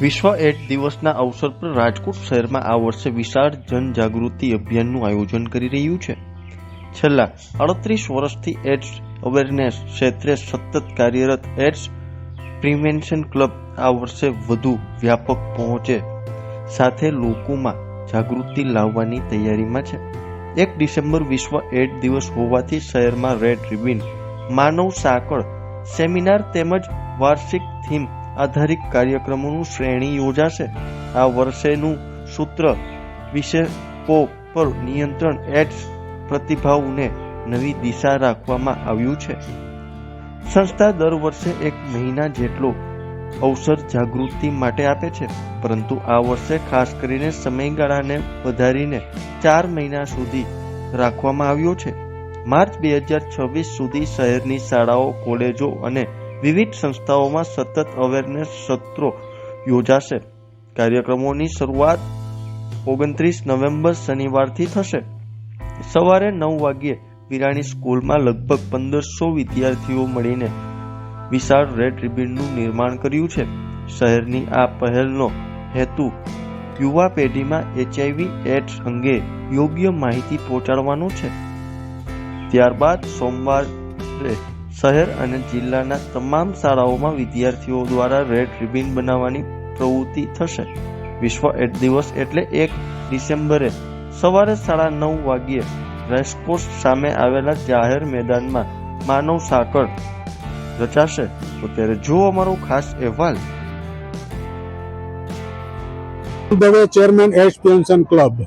વિશ્વ એડ્સ દિવસના અવસર પર રાજકોટ શહેરમાં આ વર્ષે વિશાળ જનજાગૃતિ અભિયાનનું આયોજન કરી રહ્યું છે। છેલ્લા 38 વર્ષથી એડ્સ અવેરનેસ ક્ષેત્રે સતત કાર્યરત એડ્સ પ્રિવેન્શન ક્લબ આ વર્ષે વધુ વ્યાપક પહોંચે સાથે લોકોમાં જાગૃતિ લાવવાની તૈયારીમાં છે। 1 ડિસેમ્બર વિશ્વ એડ્સ દિવસ હોવાથી શહેરમાં રેડ રિબન, માનવ સાંકળ, સેમિનાર તેમજ વાર્ષિક થીમ આધારિત કાર્યક્રમોનું શ્રેણી યોજાશે। આ વર્ષેનું સૂત્ર વિષયો પર નિયંત્રણ એડ્સ પ્રતિભાવને નવી દિશા રાખવામાં આવ્યું છે। સંસ્થા દર વર્ષે 1 મહિના જેટલો અવસર જાગૃતિ માટે આપે છે, પરંતુ આ વર્ષે ખાસ કરીને સમયગાળાને વધારીને 4 મહિના સુધી રાખવામાં આવ્યો છે। માર્ચ 2026 સુધી શહેરની શાળાઓ, કોલેજો અને વિવિધ સંસ્થાઓમાં સતત અવેરનેસ સત્રો યોજાશે। કાર્યક્રમોની શરૂઆત 29 નવેમ્બર શનિવારથી થશે। સવારે 9 વાગ્યે વિરાણી સ્કૂલમાં લગભગ 1500 વિદ્યાર્થીઓ મળીને વિશાળ રેડ રિબનનું નિર્માણ કર્યું છે। શહેરની આ પહેલનો હેતુ યુવા પેઢીમાં HIV એડ્સ અંગે યોગ્ય માહિતી પહોંચાડવાનો છે। ત્યારબાદ સોમવારે શહેર અને જિલ્લાના તમામ શાળાઓમાં વિદ્યાર્થીઓ દ્વારા રેડ રિબન બનાવવાની પ્રવૃત્તિ થશે। વિશ્વ એડ્સ દિવસ એટલે 1 ડિસેમ્બરે સવારે 9:30 વાગ્યે રેસકોર્સ સામે આવેલા જાહેર મેદાનમાં માનવ સાંકળ રચાશે। તો ત્યારે જો અમારો ખાસ અહેવાલ। Dave, chairman AIDS prevention club.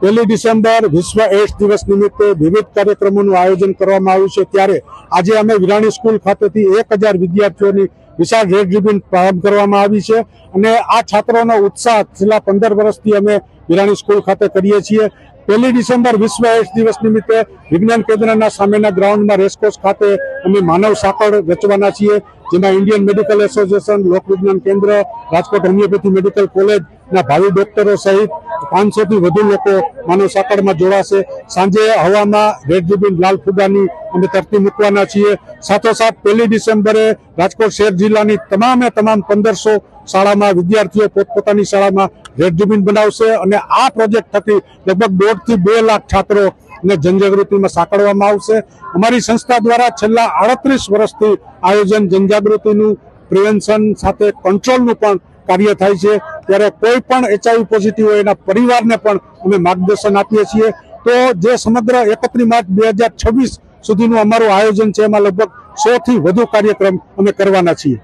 1 December વિશ્વ એડ્સ દિવસ નિમિત્તે વિવિધ કાર્યક્રમોનું આયોજન કરવામાં આવ્યું છે, ત્યારે આજે અમે વિરાણી સ્કૂલ ખાતેથી 1000 વિદ્યાર્થીઓની વિશાળ રેડ રિબન પ્રારંભ કરવામાં આવી છે અને આ છાત્રોનો ઉત્સાહ છેલ્લા 15 વર્ષથી અમે વિરાણી સ્કૂલ ખાતે કરીએ છીએ। 1 ડિસેમ્બર વિશ્વ એડ્સ દિવસ નિમિત્તે વિજ્ઞાન કેન્દ્રના સામેના ગ્રાઉન્ડમાં રેસકોર્સ ખાતે અમે માનવ સાંકળ રચવાના છીએ, જેમાં ઇન્ડિયન મેડિકલ એસોસિએશન, લોક વિજ્ઞાન કેન્દ્ર, રાજકોટ હોમિયોપેથી મેડિકલ કોલેજના ભાવિ ડોક્ટરો સહિત 500 થી વધુ લોકો માનવ સાંકળમાં જોડાશે। સાંજે હવામાં રેડ રિબન, લાલ ફુગાની અમે તરતી મૂકવાના છીએ। સાથોસાથ 1 ડિસેમ્બરે રાજકોટ શહેર જિલ્લાની તમામ 1500 શાળામાં વિદ્યાર્થીઓ પોતપોતાની શાળામાં રેડ રિબન બનાવશે અને આ પ્રોજેક્ટ થકી લગભગ 1.5 થી 2 લાખ છાત્રોને જનજાગૃતિમાં સાંકળવામાં આવશે। અમારી સંસ્થા દ્વારા છેલ્લા 38 વર્ષથી આયોજન જનજાગૃતિનું, પ્રિવેન્શન સાથે કંટ્રોલનું પણ કાર્ય થાય છે, ત્યારે કોઈ પણ HIV પોઝિટિવ હોય એના પરિવારને પણ અમે માર્ગદર્શન આપીએ છીએ। તો જે સમગ્ર 31 માર્ચ 2026 સુધીનું અમારું આયોજન છે, એમાં લગભગ 100 થી વધુ કાર્યક્રમ અમે કરવાના છીએ।